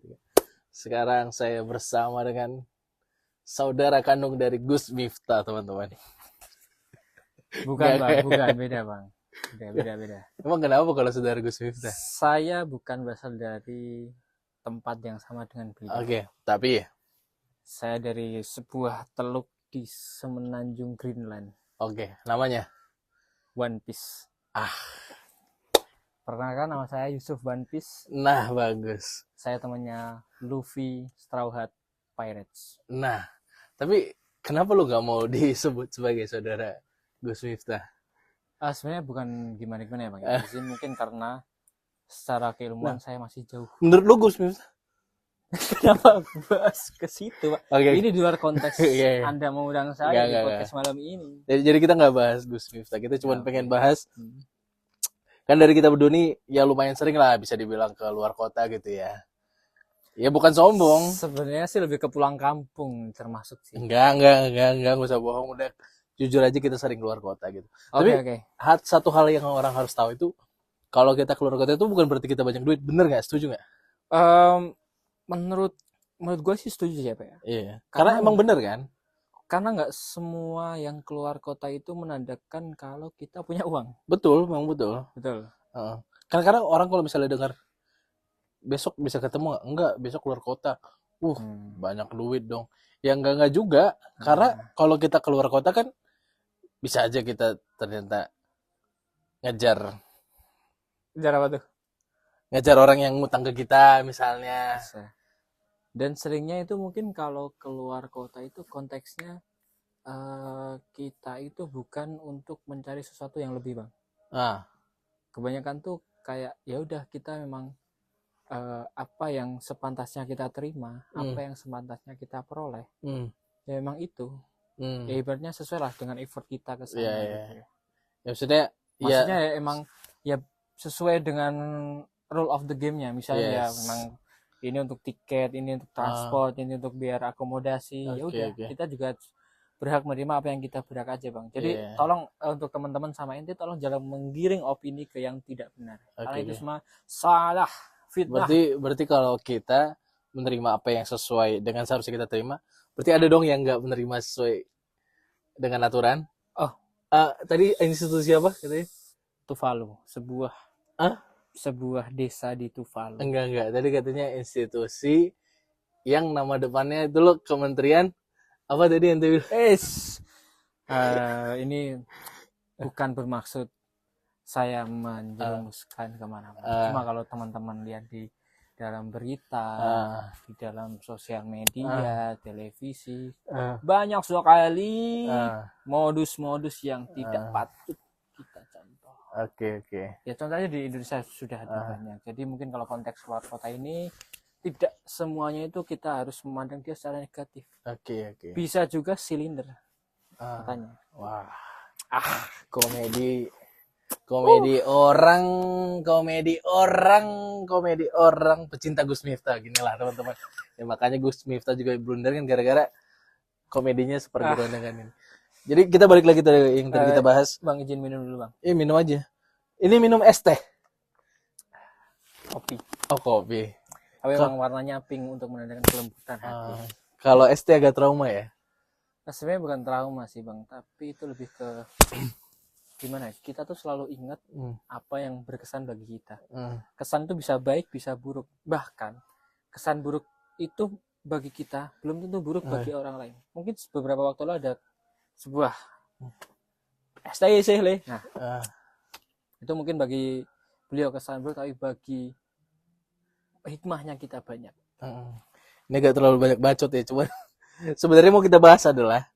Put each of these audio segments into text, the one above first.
2, 3. Sekarang saya bersama dengan saudara kandung dari Gus Miftah, teman-teman. Bukan Nggak, bang, bukan, beda bang. Beda. Emang kenapa kalau saudara Gus Miftah? Saya bukan berasal dari tempat yang sama dengan beliau. Oke, tapi Saya dari sebuah teluk di semenanjung Greenland, oke, namanya. One Piece. Ah, Perkenalkan, nama saya Yusuf One Piece. nah bagus. Saya temannya Luffy Straw Hat Pirates. Nah, tapi kenapa lu nggak mau disebut sebagai saudara Gus Miftah? Sebenarnya bukan gimana-gimana ya bang. Di sini mungkin karena secara keilmuan saya masih jauh. Menurut lu Gus Miftah? Kenapa bahas ke situ pak? Oke. Ini di luar konteks Iya. Anda mengundang saya di Nggak. podcast malam ini. Jadi kita nggak bahas Gus Miftah. Kita cuma Ya, pengen oke. bahas. Kan dari kita berdua nih ya lumayan sering lah bisa dibilang ke luar kota gitu ya. Ya bukan sombong. Sebenarnya sih lebih ke pulang kampung termasuk sih. Enggak usah bohong. Udah jujur aja kita sering keluar kota gitu. Oke. Satu hal yang orang harus tahu itu kalau kita keluar kota itu bukan berarti kita banyak duit. Bener nggak? Setuju nggak? Menurut gue sih setuju ya pak ya. Iya. Karena emang bener kan? Karena nggak semua yang keluar kota itu menandakan kalau kita punya uang. Betul, memang betul. Betul. Karena orang kalau misalnya dengar besok bisa ketemu enggak, besok keluar kota. Banyak duit dong. Ya enggak juga. Karena kalau kita keluar kota kan bisa aja kita ternyata ngejar apa tuh? Ngejar orang yang ngutang ke kita misalnya. Bisa. Dan seringnya itu mungkin kalau keluar kota itu konteksnya kita itu bukan untuk mencari sesuatu yang lebih bang. Kebanyakan tuh kayak ya udah kita memang apa yang sepantasnya kita terima, apa yang sepantasnya kita peroleh, ya memang itu. Ya ibaratnya sesuai lah dengan effort kita ke sana. Gitu. Ya maksudnya ya emang ya sesuai dengan rule of the game-nya. Misalnya ya memang ini untuk tiket, ini untuk transport, ini untuk biar akomodasi. Ya udah, kita juga berhak menerima apa yang kita berhak aja bang. Jadi tolong untuk teman-teman sama ente tolong jangan menggiring opini ke yang tidak benar. Karena itu semua salah, fitnah. Berarti kalau kita menerima apa yang sesuai dengan seharusnya kita terima, berarti ada dong yang nggak menerima sesuai dengan aturan. Tadi institusi apa katanya? Tuvalu, sebuah desa di Tuvalu. Enggak. Tadi katanya institusi yang nama depannya itu lo kementerian apa tadi yang bilang? Ini bukan bermaksud saya menjerumuskan kemana-mana. Cuma kalau teman-teman lihat di dalam berita, di dalam sosial media, televisi, banyak sekali modus-modus yang tidak patut kita contoh. Oke. Ya contohnya di Indonesia sudah ada banyak. Jadi mungkin kalau konteks luar kota ini tidak semuanya itu kita harus memandang dia secara negatif. Oke. Bisa juga silinder katanya. Wah. Komedi orang pecinta Gus Miftah ginilah teman-teman. Ya makanya Gus Miftah juga blunder kan gara-gara komedinya seperti dengan ini. Jadi kita balik lagi tadi yang tadi kita bahas. Bang izin minum dulu bang. Minum aja. Ini minum es teh. Kopi. Kopi. Tapi memang warnanya pink untuk menandakan kelembutan hati. Kalau es teh agak trauma ya? Sebenarnya bukan trauma sih bang, tapi itu lebih ke gimana? Kita tuh selalu ingat apa yang berkesan bagi kita. Kesan itu bisa baik, bisa buruk. Bahkan kesan buruk itu bagi kita belum tentu buruk bagi orang lain. Mungkin beberapa waktu lalu ada sebuah es teh le. Itu mungkin bagi beliau kesan buruk, tapi bagi hikmahnya kita banyak. Ini gak terlalu banyak bacot ya, cuman sebenarnya mau kita bahas adalah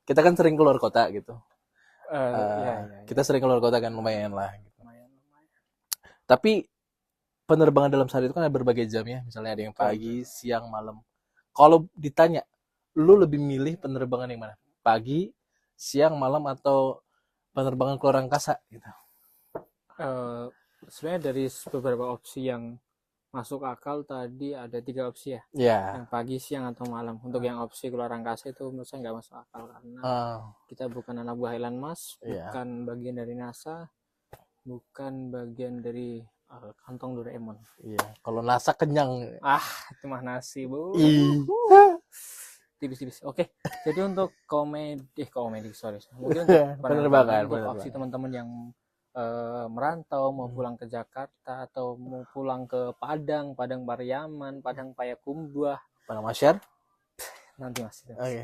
kita kan sering keluar kota gitu. Kita sering keluar kota kan lumayan lah. Gitu. Lumayan. Tapi penerbangan dalam sehari itu kan ada berbagai jam ya, misalnya ada yang pagi, siang, malam. Kalau ditanya, lu lebih milih penerbangan yang mana? Pagi, siang, malam atau penerbangan keluar angkasa gitu? Sebenarnya dari beberapa opsi yang masuk akal tadi ada 3 opsi ya. Yang pagi, siang atau malam. Untuk yang opsi keluar angkasa itu menurut saya nggak masuk akal karena kita bukan anak buah Elon Musk, bukan bagian dari NASA, bukan bagian dari kantong Doraemon. Iya, kalau nasa kenyang. Itu mah nasi, Bu. Ih. Tipis-tipis. Oke. Jadi untuk komedi, sorry. Mungkin untuk penerbangan, untuk opsi teman-teman yang merantau mau pulang ke Jakarta atau mau pulang ke Padang Pariaman, Padang Payakumbuh, Padang Masyar. Nanti Mas. Oke.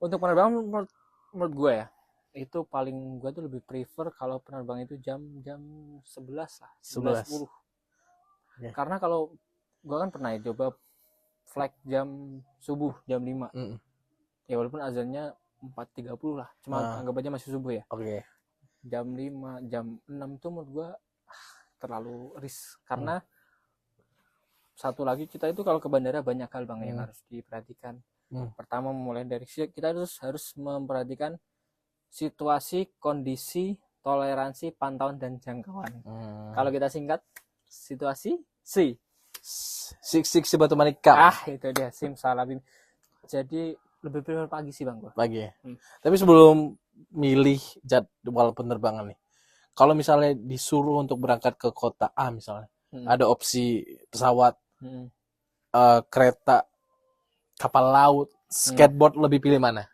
Untuk penerbangan menurut gue ya, itu paling gue tuh lebih prefer kalau penerbangan itu jam 11 lah, 11.10. Yeah. Karena kalau gue kan pernah ya coba flight jam subuh jam 5. Ya walaupun azannya 4.30 lah, cuma anggap aja masih subuh ya. Oke. Jam 5, jam 6 tuh menurut gue terlalu risk. Karena satu lagi, kita itu kalau ke bandara banyak hal Bang yang harus diperhatikan. Pertama, mulai dari kita harus memperhatikan situasi, kondisi, toleransi, pantauan, dan jangkauan. Kalau kita singkat, situasi Sik Batu Manikam. Itu dia, simsalabim. Jadi lebih prefer pagi sih Bang gua. Pagi ya. Tapi sebelum milih jadwal penerbangan nih, kalau misalnya disuruh untuk berangkat ke kota A misalnya, ada opsi pesawat, kereta, kapal laut, skateboard, lebih pilih mana?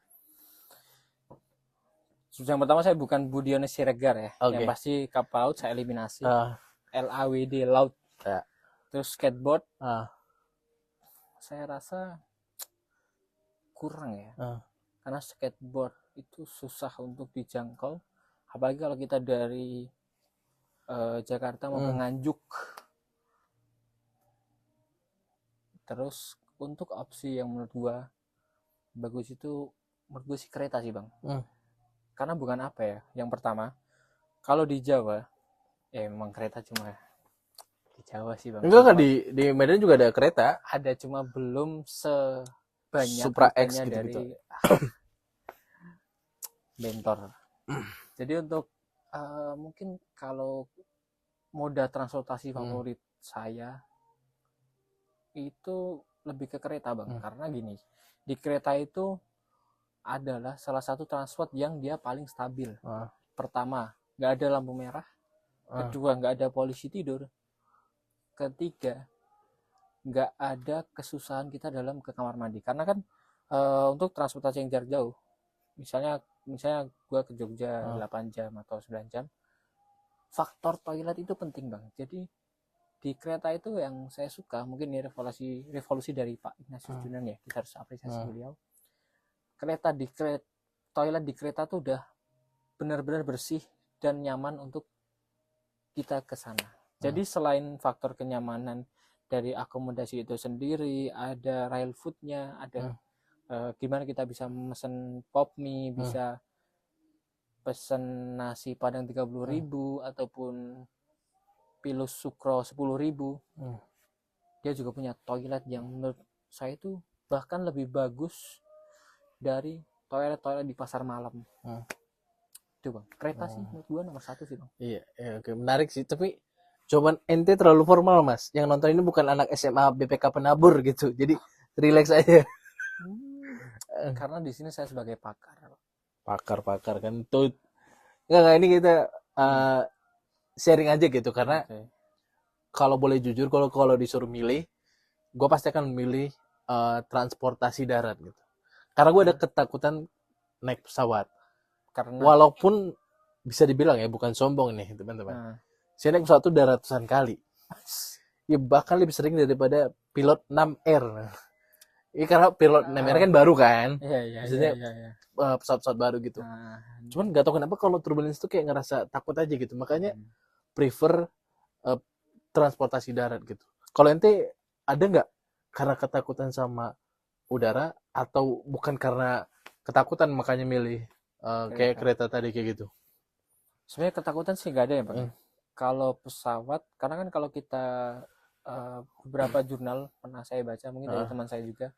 Yang pertama, saya bukan Budiono Siregar ya. Yang pasti kapal laut saya eliminasi. LAWD laut. Terus skateboard. Saya rasa kurang ya. Karena skateboard itu susah untuk dijangkau. Apalagi kalau kita dari Jakarta mau ke Nganjuk. Terus untuk opsi yang menurut gua bagus itu, menurut gua sih kereta sih Bang. Karena bukan apa ya, yang pertama, kalau di Jawa emang kereta cuma di Jawa sih Bang. Enggak, di Medan juga ada kereta. Ada, cuma belum sebanyak Supra X gitu. dari Bentor. Jadi untuk mungkin kalau moda transportasi favorit saya itu lebih ke kereta Bang. Karena gini, di kereta itu adalah salah satu transport yang dia paling stabil. Pertama, nggak ada lampu merah. Kedua, nggak ada polisi tidur. Ketiga, nggak ada kesusahan kita dalam ke kamar mandi. Karena kan untuk transportasi yang jarak jauh, misalnya gue ke Jogja 8 jam atau 9 jam, faktor toilet itu penting Bang. Jadi di kereta itu yang saya suka, mungkin ini revolusi dari Pak Ignatius Jonan ya, kita harus apresiasi beliau. Toilet di kereta tuh udah benar-benar bersih dan nyaman untuk kita ke sana. Jadi selain faktor kenyamanan dari akomodasi itu sendiri, ada rail foodnya, ada gimana kita bisa mesen pop mie, bisa pesen nasi padang 30.000 ataupun pilus sukro 10.000. Dia juga punya toilet yang menurut saya itu bahkan lebih bagus dari toilet di pasar malam. Itu Bang, kereta sih menurut gua nomor 1 sih Bang. Iya, oke, menarik sih. Tapi cuman ente terlalu formal Mas. Yang nonton ini bukan anak SMA BPK Penabur gitu. Jadi relax aja. Karena di sini saya sebagai pakar kan tuh. Enggak, ini kita sharing aja gitu, karena kalau boleh jujur, kalau disuruh milih, gue pasti akan memilih transportasi darat gitu. Karena gue ada ketakutan naik pesawat. Karena walaupun bisa dibilang ya, bukan sombong nih teman-teman. Saya naik pesawat tuh udah ratusan kali. Ya bahkan lebih sering daripada pilot 6R. Ini karena pilot 6R kan baru kan. Maksudnya pesawat-pesawat baru gitu. Cuman gak tau kenapa kalau turbulence tuh kayak ngerasa takut aja gitu. Makanya prefer transportasi darat gitu. Kalau ente ada nggak karena ketakutan sama udara, atau bukan karena ketakutan makanya milih kayak kereta tadi kayak gitu? Sebenarnya ketakutan sih nggak ada ya Pak. Kalau pesawat, karena kan kalau kita beberapa jurnal pernah saya baca, mungkin dari teman saya juga,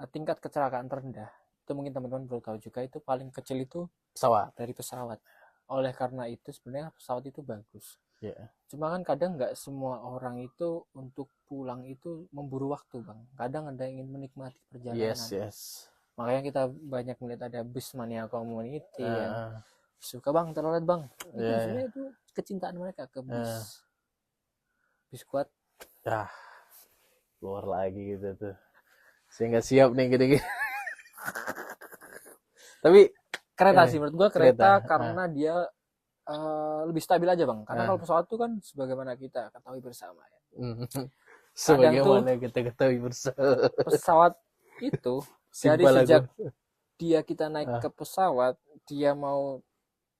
tingkat kecelakaan terendah itu mungkin teman-teman perlu tahu juga, itu paling kecil itu pesawat. Oleh karena itu sebenarnya pesawat itu bagus. Cuma kan kadang nggak semua orang itu untuk pulang itu memburu waktu Bang. Kadang ada yang ingin menikmati perjalanan. Makanya kita banyak melihat ada bus mania community yang suka Bang, telolet Bang. Itu sebenarnya itu kecintaan mereka ke bus. squad. Ya, keluar lagi gitu tuh. Saya nggak siap nih gini-gini. Tapi Kereta sih menurut gua kereta kereta, karena dia lebih stabil aja bang. Karena Ah. kalau pesawat tuh kan sebagaimana kita ketahui bersama ya. Sebagaimana kita ketahui bersama. Pesawat itu dari Simpel sejak aku. kita naik ke pesawat, dia mau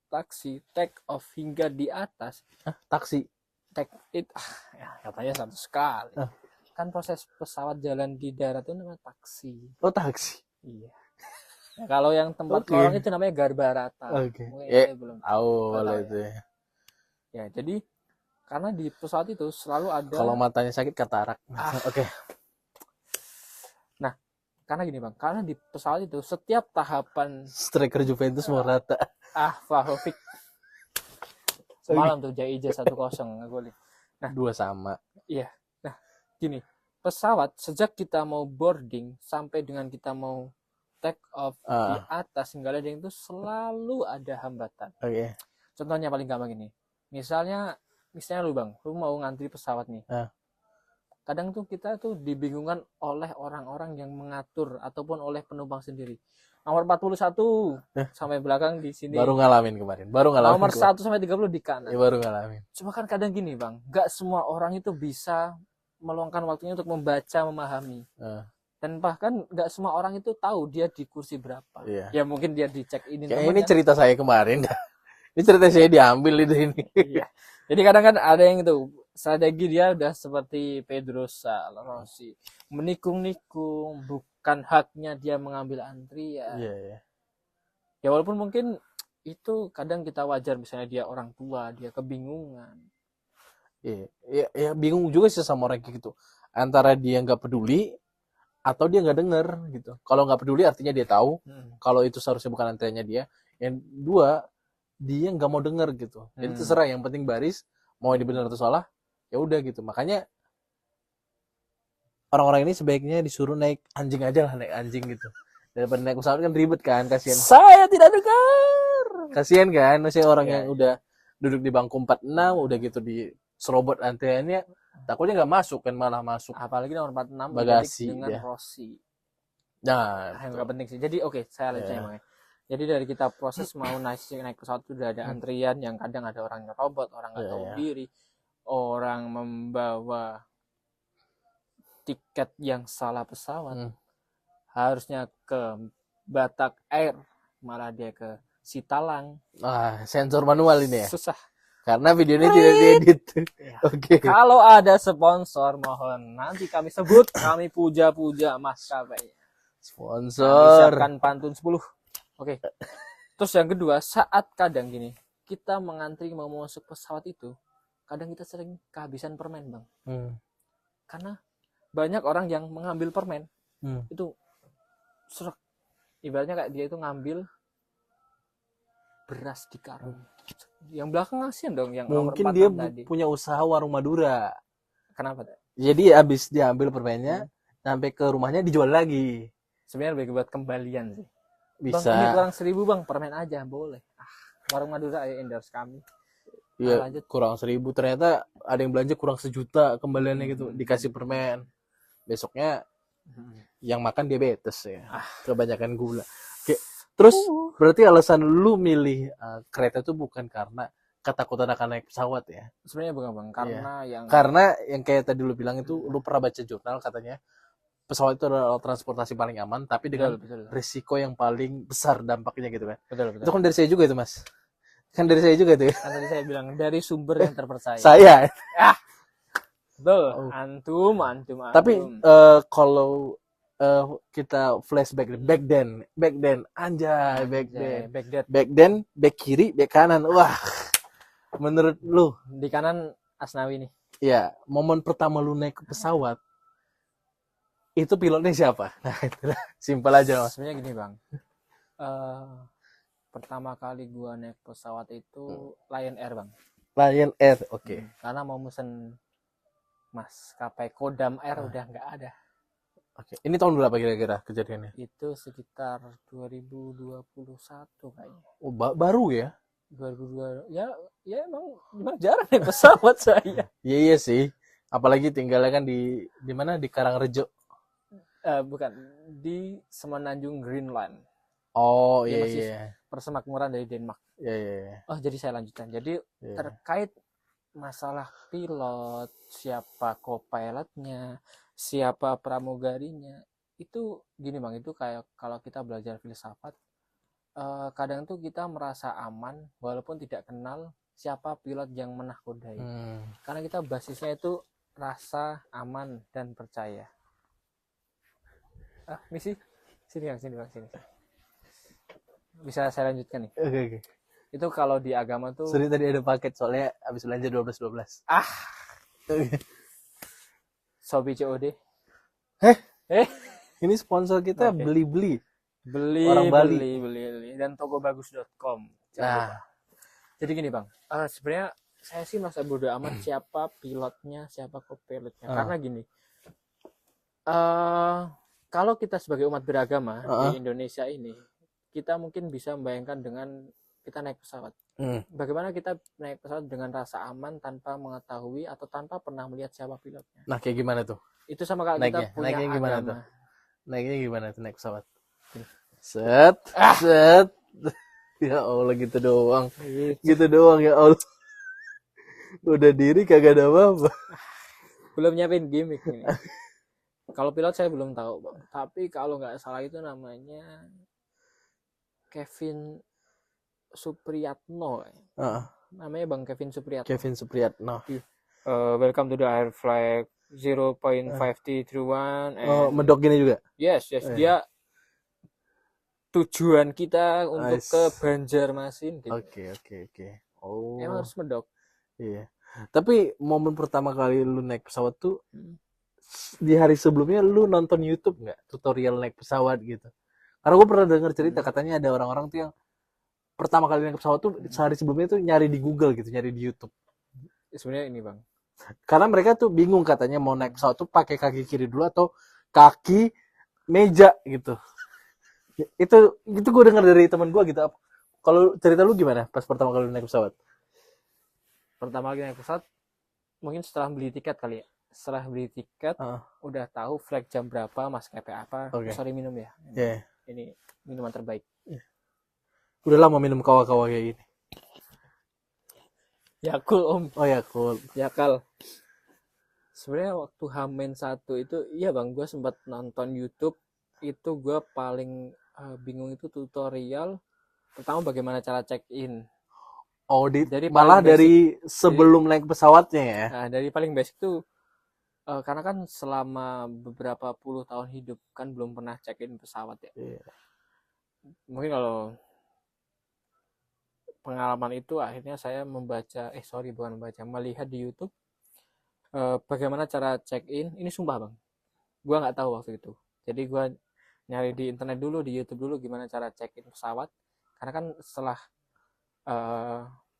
taksi, take off hingga di atas, Taksi. take it, ya, katanya satu sekali. Kan proses pesawat jalan di darat itu namanya taksi. Oh, taksi. Iya. Nah, kalau yang tempat orang itu namanya Garbarata. Oke. Belum Tahu tahu itu. Ya, jadi karena di pesawat itu selalu ada. Kalau matanya sakit katarak. Oke. Nah, karena gini bang, karena di pesawat itu setiap tahapan striker Juventus mau rata. Vlahovic. Semalam tuh Jaija 1-0 ngegolin. Nah, 2 sama. Iya. Nah, gini, pesawat sejak kita mau boarding sampai dengan kita mau take off di atas hingga landing itu selalu ada hambatan. Oke. Contohnya paling gampang ini. Misalnya lu bang, lu mau ngantri pesawat nih. Kadang tuh kita tuh dibingungkan oleh orang-orang yang mengatur ataupun oleh penumpang sendiri. Nomor 41 sampai belakang di sini. Baru ngalamin kemarin. Nomor 1 sampai 30 di kanan. Ya, baru ngalamin. Cuma kan kadang gini bang, gak semua orang itu bisa meluangkan waktunya untuk membaca, memahami. Dan bahkan gak semua orang itu tahu dia di kursi berapa. Ya mungkin dia dicek ini. Ini cerita saya kemarin. Ini cerita saya diambil itu ini. Iya. Jadi kadang kan ada yang itu strategi dia udah seperti Pedrosa, Rossi, menikung-nikung, bukan haknya dia mengambil antrian. Ya walaupun mungkin itu kadang kita wajar, misalnya dia orang tua, dia kebingungan. Ya bingung juga sih sama orang kayak gitu. Antara dia nggak peduli atau dia nggak denger gitu. Kalau nggak peduli artinya dia tahu kalau itu seharusnya bukan antriannya dia. Yang dua, dia nggak mau denger gitu. Jadi terserah, yang penting baris, mau ini benar atau salah, ya udah gitu. Makanya orang-orang ini sebaiknya disuruh naik anjing aja lah, naik anjing gitu. Daripada naik pesawat kan ribet kan, kasihan. Saya tidak dengar. Kasihan kan, maksudnya orang yang udah duduk di bangku 46, udah gitu di serobot antriannya, takutnya nggak masuk kan, malah masuk. Apalagi nomor 46 bagasi dengan Rossi. Nah, yang nggak penting sih. Jadi saya lanjutkan. Jadi dari kita proses mau naik pesawat itu udah ada antrian yang kadang ada orang nyerobot, orang nggak tahu diri, orang membawa tiket yang salah pesawat, harusnya ke Batak Air, malah dia ke Sitalang. Sensor manual ini ya. Susah. Karena videonya tidak diedit. Oke. Kalau ada sponsor, mohon nanti kami sebut, kami puja-puja maskapai. Sponsor. Siapkan pantun 10. Oke. Terus yang kedua, saat kadang gini, kita mengantri mau masuk pesawat itu, kadang kita sering kehabisan permen, Bang. Karena banyak orang yang mengambil permen. Itu serak. Ibaratnya kayak dia itu ngambil beras di karung. Yang belakang kasihan dong, yang mungkin dia punya usaha warung Madura. Kenapa? Jadi abis diambil permennya, sampai ke rumahnya dijual lagi. Sebenarnya lebih buat kembalian sih. Bisa. Bang, ini kurang 1.000 bang, permen aja boleh. Warung Madura endorse kami. Iya, kurang 1.000. Ternyata ada yang belanja kurang 1 juta kembaliannya gitu. Dikasih permen. Besoknya yang makan diabetes ya. Kebanyakan gula. Oke. Terus berarti alasan lu milih kereta itu bukan karena ketakutan akan naik pesawat ya? Sebenarnya bukan bang, karena yang kayak tadi lu bilang itu, lu pernah baca jurnal katanya pesawat itu adalah transportasi paling aman, tapi dengan risiko yang paling besar dampaknya gitu kan. Betul. Itu kan dari saya juga itu mas. Kan dari saya juga itu. Kan tadi saya bilang dari sumber yang terpercaya. Saya. Betul. Antum. Tapi kalau kita flashback back then anjay, back then back kiri back kanan, wah, menurut lu di kanan Asnawi nih ya, momen pertama lu naik ke pesawat itu pilotnya siapa? Nah itulah, simpel aja mas. Sebenarnya gini bang, pertama kali gua naik pesawat itu Lion Air bang. Lion Air, oke. Karena mau mesen maskapai Kodam Air udah nggak ada. Oke. Ini tahun berapa kira-kira kejadiannya? Itu sekitar 2021 kayaknya. Oh, baru ya? 2002. Ya emang jarang naik pesawat saya. Iya sih. Apalagi tinggalnya kan di mana, di Karangrejo. Bukan, di Semenanjung Greenland. Oh Dia iya masih iya. persemakmuran dari Denmark. Iya iya. Oh, jadi saya lanjutkan. Jadi terkait masalah pilot, siapa co-pilotnya, siapa pramugarinya, itu gini Bang, itu kayak kalau kita belajar filsafat, kadang tuh kita merasa aman walaupun tidak kenal siapa pilot yang menakodai. Karena kita basisnya itu rasa aman dan percaya. Misi sini Bang, sini. Bisa saya lanjutkan nih? Oke. Itu kalau di agama tuh. Sorry tadi ada paket soalnya habis belanja 12. Shopee COD. Ini sponsor kita beli. Orang Bali. Beli. Dan tokobagus.com. Nah. Jadi gini Bang, sebenarnya saya sih masa bodo amat siapa pilotnya, siapa co-pilotnya. Karena gini, kalau kita sebagai umat beragama di Indonesia ini, kita mungkin bisa membayangkan dengan kita naik pesawat. Bagaimana kita naik pesawat dengan rasa aman tanpa mengetahui atau tanpa pernah melihat siapa pilotnya. Nah, kayak gimana tuh? Itu sama kayak kita punya naiknya gimana agama. Tuh? Naiknya gimana tuh naik pesawat? Set. Ya Allah gitu doang. Gitu doang ya Allah. Udah diri kagak ada apa-apa. Belum nyiapin gimmick ini. Kalau pilot saya belum tahu, Bang. Tapi kalau nggak salah itu namanya Kevin Supriyatno. Namanya Bang Kevin Supriyatno. Welcome to the air flight 0.5031. Medok gini juga? Yes. Dia tujuan kita untuk ke Banjarmasin. Gitu. Oke. Oh. Emang harus medok. Iya. Tapi momen pertama kali lu naik pesawat tuh di hari sebelumnya lu nonton YouTube nggak tutorial naik pesawat gitu? Karena gue pernah dengar cerita katanya ada orang-orang tuh yang pertama kali naik pesawat tuh sehari sebelumnya tuh nyari di Google gitu, nyari di YouTube. Sebenarnya ini Bang. Karena mereka tuh bingung katanya mau naik pesawat tuh pakai kaki kiri dulu atau kaki meja gitu. Itu gue dengar dari teman gue gitu. Kalau cerita lu gimana pas pertama kali naik pesawat? Pertama kali naik pesawat mungkin setelah beli tiket kali ya. Setelah beli tiket udah tahu flight jam berapa, maskapai apa. Sorry minum ya. Ini minuman terbaik. Udah lama minum kawa-kawa kayak gini. Yakult Om. Oh Yakult. Yakal. Sebenarnya waktu H-1 itu iya Bang, gue sempat nonton YouTube. Itu gue paling bingung itu tutorial pertama bagaimana cara check in. Jadi malah dari sebelum naik pesawatnya ya. Nah, dari paling basic tuh karena kan selama beberapa puluh tahun hidup kan belum pernah check in pesawat ya. Mungkin kalau pengalaman itu akhirnya saya melihat di YouTube bagaimana cara check in. Ini sumpah Bang, gue nggak tahu waktu itu. Jadi gue nyari di internet dulu, di YouTube dulu gimana cara check in pesawat. Karena kan setelah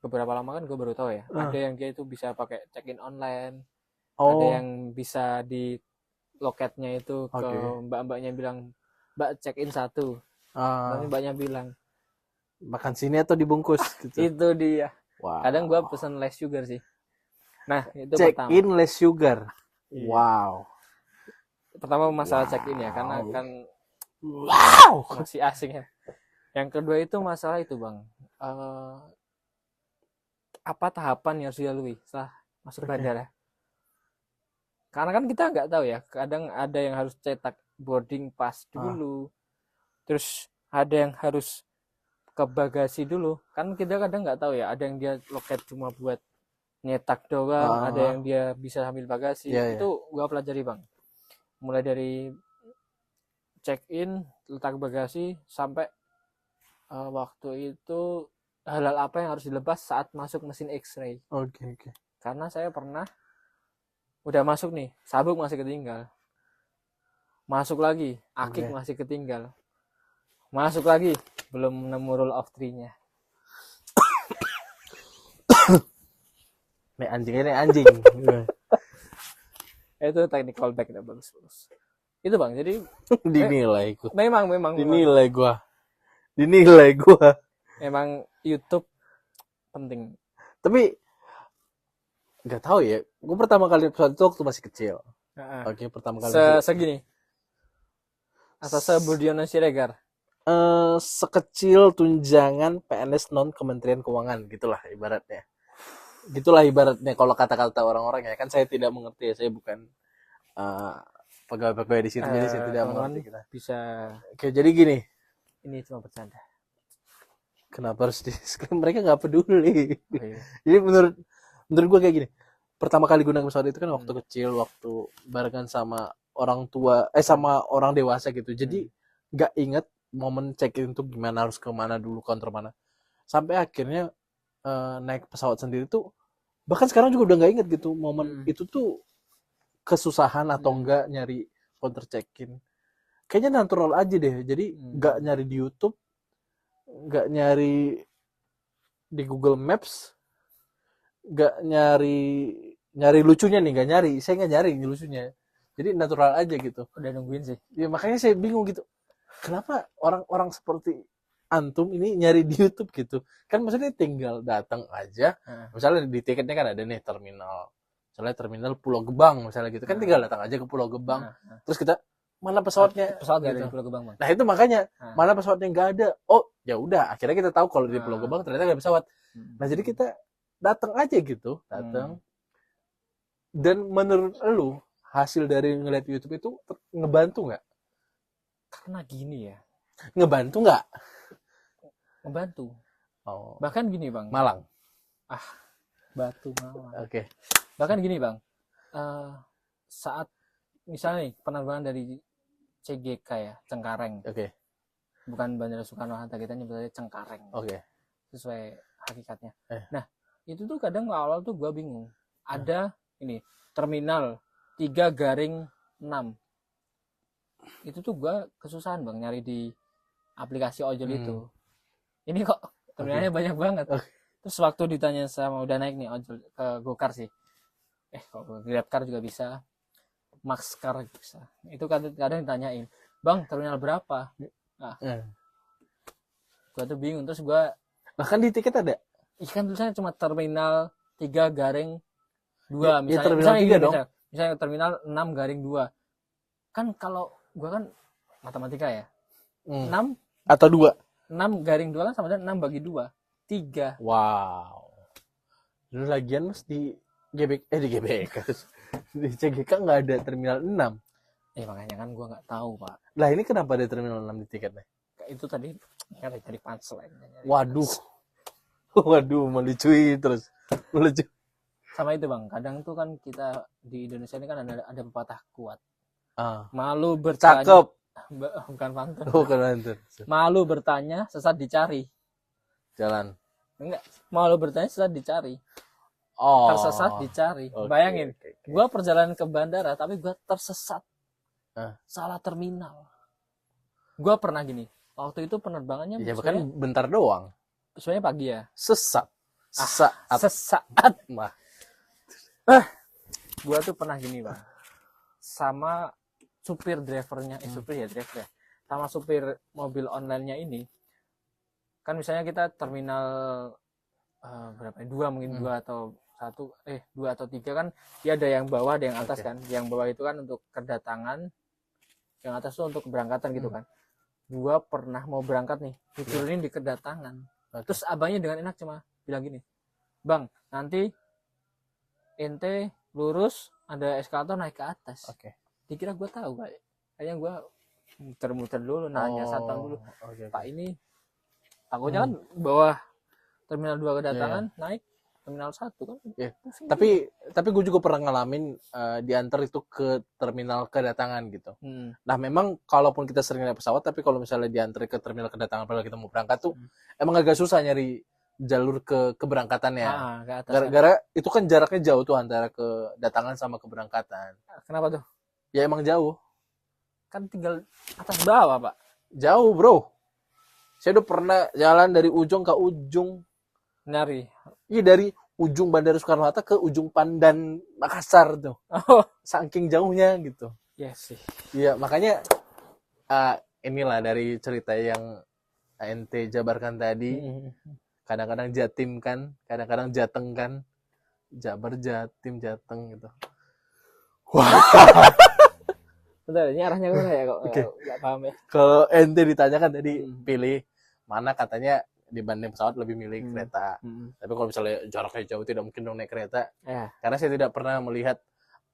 beberapa lama kan gue baru tahu ya. Ada yang dia itu bisa pakai check in online. Ada yang bisa di loketnya itu ke mbak-mbaknya bilang, Mbak check in 1. Nanti mbaknya bilang makan sini atau dibungkus gitu. Itu dia. Wow. Kadang gue pesen less sugar sih. Nah itu check pertama. in less sugar. Iya. Wow. Pertama masalah check in ya, karena kan masih asing ya. Yang kedua itu masalah itu Bang, apa tahapan yang harus dilalui setelah masuk bandara. Karena kan kita nggak tahu ya, kadang ada yang harus cetak boarding pass dulu, terus ada yang harus ke bagasi dulu. Kan kita kadang nggak tahu ya, ada yang dia loket cuma buat nyetak doang, ada yang dia bisa sambil bagasi. Itu gua pelajari Bang. Mulai dari check in, letak bagasi, sampai waktu itu hal-hal apa yang harus dilepas saat masuk mesin X-ray. Oke. Karena saya pernah udah masuk nih, sabuk masih ketinggal. Masuk lagi, akik masih ketinggal. Masuk lagi, belum nemu rule of 3-nya. Nek anjing. Itu technical back udah bagus. Itu Bang, jadi dinilai gua. Memang dinilai gua. Emang YouTube penting. Tapi Nggak tahu ya. Gue pertama kali pesawat itu waktu masih kecil. Oke, pertama kali. Segini. Atau sebudiono Siregar. Sekecil tunjangan PNS non Kementerian Keuangan gitulah ibaratnya. Gitulah ibaratnya kalau kata-kata orang-orang ya. Kan saya tidak mengerti ya. Saya bukan pegawai-pegawai di situ, jadi saya tidak mengerti kita. Bisa. Oke, jadi gini. Ini cuma bercanda. Kenapa harus di-disclaim? Mereka nggak peduli. Oh, iya. Jadi menurut gue kayak gini. Pertama kali gue naik pesawat itu kan waktu kecil, waktu barengan sama orang tua, sama orang dewasa gitu. Jadi nggak inget momen check-in tuh gimana, harus kemana dulu, counter mana. Sampai akhirnya naik pesawat sendiri tuh, bahkan sekarang juga udah nggak inget gitu momen itu tuh kesusahan atau enggak nyari counter check-in. Kayaknya natural aja deh. Jadi nggak nyari di YouTube, nggak nyari di Google Maps, nggak nyari lucunya nih, nggak nyari. Saya nggak nyari lucunya. Jadi natural aja gitu. Udah nungguin sih. Ya makanya saya bingung gitu. Kenapa orang-orang seperti antum ini nyari di YouTube gitu? Kan maksudnya tinggal datang aja. Misalnya di tiketnya kan ada nih terminal. Misalnya terminal Pulau Gebang misalnya gitu. Kan tinggal datang aja ke Pulau Gebang. Terus kita mana pesawatnya? Pesawat gitu. ada di Pulau Gebang, Bang. Nah, itu makanya mana pesawatnya nggak ada. Oh, ya udah, akhirnya kita tahu kalau di Pulau Gebang ternyata nggak ada pesawat. Nah, jadi kita datang aja gitu, datang. Dan menurut lu hasil dari ngeliat YouTube itu ngebantu nggak? Karena gini ya. Ngebantu nggak? Ngebantu. Oh. Bahkan gini, Bang. Malang. Batu Malang. Oke. Bahkan gini, Bang. Saat misalnya nih penerbangan dari CGK ya, Cengkareng. Oke. Bukan Bandara Soekarno-Hatta, kita nyebutnya Cengkareng. Oke. Sesuai hakikatnya. Nah, itu tuh kadang awal tuh gue bingung. Ada ini terminal 3/6. Itu tuh gue kesusahan, Bang, nyari di aplikasi ojol itu. Ini kok terminalnya banyak banget. Terus waktu ditanya sama udah naik nih ojol ke Gokar sih. Kok Grabcar juga bisa. Maxcar bisa. Itu kadang ditanyain, "Bang, terminal berapa?" Nah. Gue tuh bingung, terus gue bahkan di tiket ada. Kan tulisannya cuma terminal 3/2 misalnya. Ya, terminal 3 dong. Misalnya terminal 6/2. Kan kalau gue kan matematika ya. 6 atau 2. 6/2 kan sama dengan 6/2. 3. Wow. Dulu lagian Mas di GBK. Di CGK nggak ada terminal 6. Makanya kan gue nggak tahu, Pak. Lah ini kenapa ada terminal 6 di tiketnya? Itu tadi kan dari punchline. Waduh, melucui terus. Melucu. Sama itu, Bang. Kadang tuh kan kita di Indonesia ini kan ada pepatah kuat. Malu bertanya. Cakep. Bukan pantun. Bukan pantun. Malu bertanya, sesat dicari. Jalan. Enggak. Malu bertanya, sesat dicari. Tersesat dicari. Bayangin. Gue perjalanan ke bandara, tapi gue tersesat. Salah terminal. Gue pernah gini. Waktu itu penerbangannya. Ya bahkan bentar doang. Sebenarnya pagi ya. Sesaat. Gue tuh pernah gini, Bang. Sama supir drivernya. Supir ya, driver ya. Sama supir mobil online-nya ini. Kan misalnya kita terminal berapa? 2 mungkin 2 atau 2 atau 3 kan. Dia ada yang bawah, ada yang atas kan. Yang bawah itu kan untuk kedatangan. Yang atas itu untuk keberangkatan gitu kan. Gua pernah mau berangkat nih, diturunin di kedatangan. Terus abangnya dengan enak cuma bilang gini, "Bang, nanti ente lurus ada eskalator naik ke atas." Dikira gue tahu, Pak. Kayaknya gue muter-muter dulu, nanya satpam dulu. Pak, ini takutnya kan bawah terminal 2 kedatangan naik terminal 1 kan. Tapi gue juga pernah ngalamin diantar itu ke terminal kedatangan gitu. Nah, memang kalaupun kita sering naik pesawat, tapi kalau misalnya diantar ke terminal kedatangan padahal kita mau berangkat tuh emang agak susah nyari jalur ke keberangkatannya. Gara-gara itu kan jaraknya jauh tuh antara kedatangan sama keberangkatan. Kenapa tuh? Ya emang jauh. Kan tinggal atas bawah, Pak. Jauh, Bro. Saya udah pernah jalan dari ujung ke ujung. Nyari. Iya, dari ujung Bandara Soekarno-Hatta ke ujung Pandan Makassar tuh. Saking jauhnya gitu. Iya sih. Iya, makanya inilah dari cerita yang ente jabarkan tadi. Kadang-kadang Jatim kan, kadang-kadang Jateng kan. Jabar, Jatim, Jateng gitu. Wah. Bentar, ini arahnya kemana ya kok? Oke. Nggak paham ya. Kalau ente ditanyakan tadi pilih mana, katanya dibanding pesawat lebih milih kereta. Tapi kalau misalnya jaraknya jauh tidak mungkin dong naik kereta. Karena saya tidak pernah melihat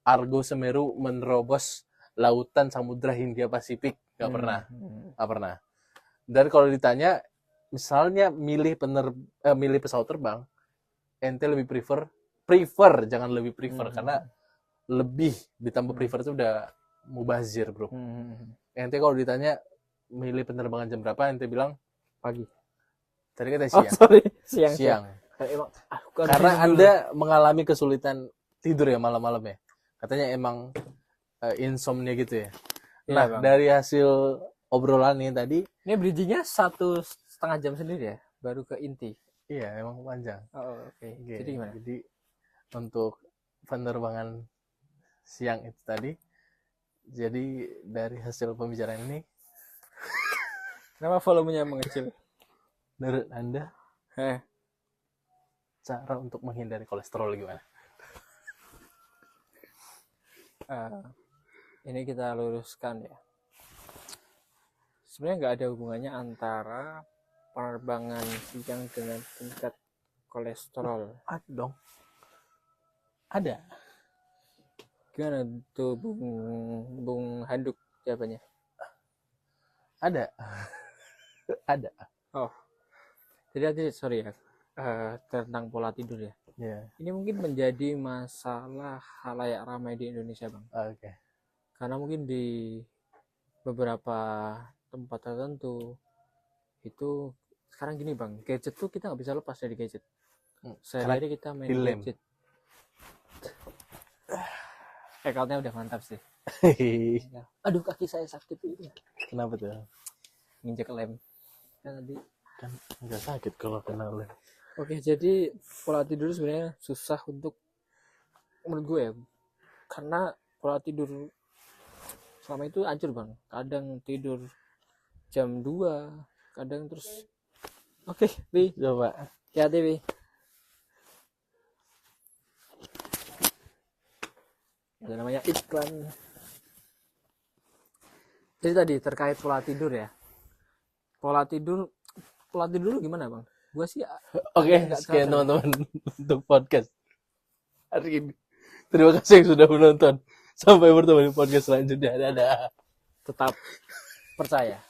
Argo Semeru menerobos lautan Samudra Hindia Pasifik. Nggak pernah. Dan kalau ditanya misalnya milih pesawat terbang, ente lebih prefer jangan lebih prefer karena lebih ditambah prefer itu udah mubazir, bro. Ente kalau ditanya milih penerbangan jam berapa, ente bilang pagi. Tadi kata siang. Oh, sorry. Siang. Karena Anda mengalami kesulitan tidur ya malam-malam ya. Katanya emang insomnia gitu ya. Nah, dari hasil obrolan ini tadi, ini bridging-nya 1,5 jam sendiri ya, baru ke inti. Iya, emang panjang. Oh, oke. Jadi gimana? Jadi untuk penerbangan siang itu tadi, jadi dari hasil pembicaraan ini, kenapa volumenya mengecil? Menurut Anda, cara untuk menghindari kolesterol gimana? Ini kita luruskan ya. Sebenarnya nggak ada hubungannya antara penerbangan siang dengan tingkat kolesterol. Ada dong. Ada. Gimana tuh Bung Handuk jawabannya? Ada. Ada. Oh. Jadi sorry ya, tentang pola tidur ya. Yeah. Ini mungkin menjadi masalah halayak ramai di Indonesia, Bang. Oke. Karena mungkin di beberapa tempat tertentu itu sekarang gini, Bang, gadget tuh kita nggak bisa lepas dari gadget. Sehari-hari kita main gadget. Account-nya udah mantap sih. Aduh, kaki saya sakit ini. Kenapa tuh? Nginjek lem. Tadi kan nggak sakit kalau kena lem. Oke, jadi pola tidur sebenarnya susah untuk menurut gue ya, karena pola tidur selama itu hancur, Bang. Kadang tidur jam 2, kadang terus. Oke, Bi, coba hati-hati, Bi. Ada namanya iklan. Jadi tadi terkait pola tidur ya. Pola tidur gimana, Bang? Gua sih Oke, sekian teman-teman untuk podcast hari ini. Terima kasih yang sudah menonton. Sampai bertemu di podcast selanjutnya. Dadah. Tetap percaya.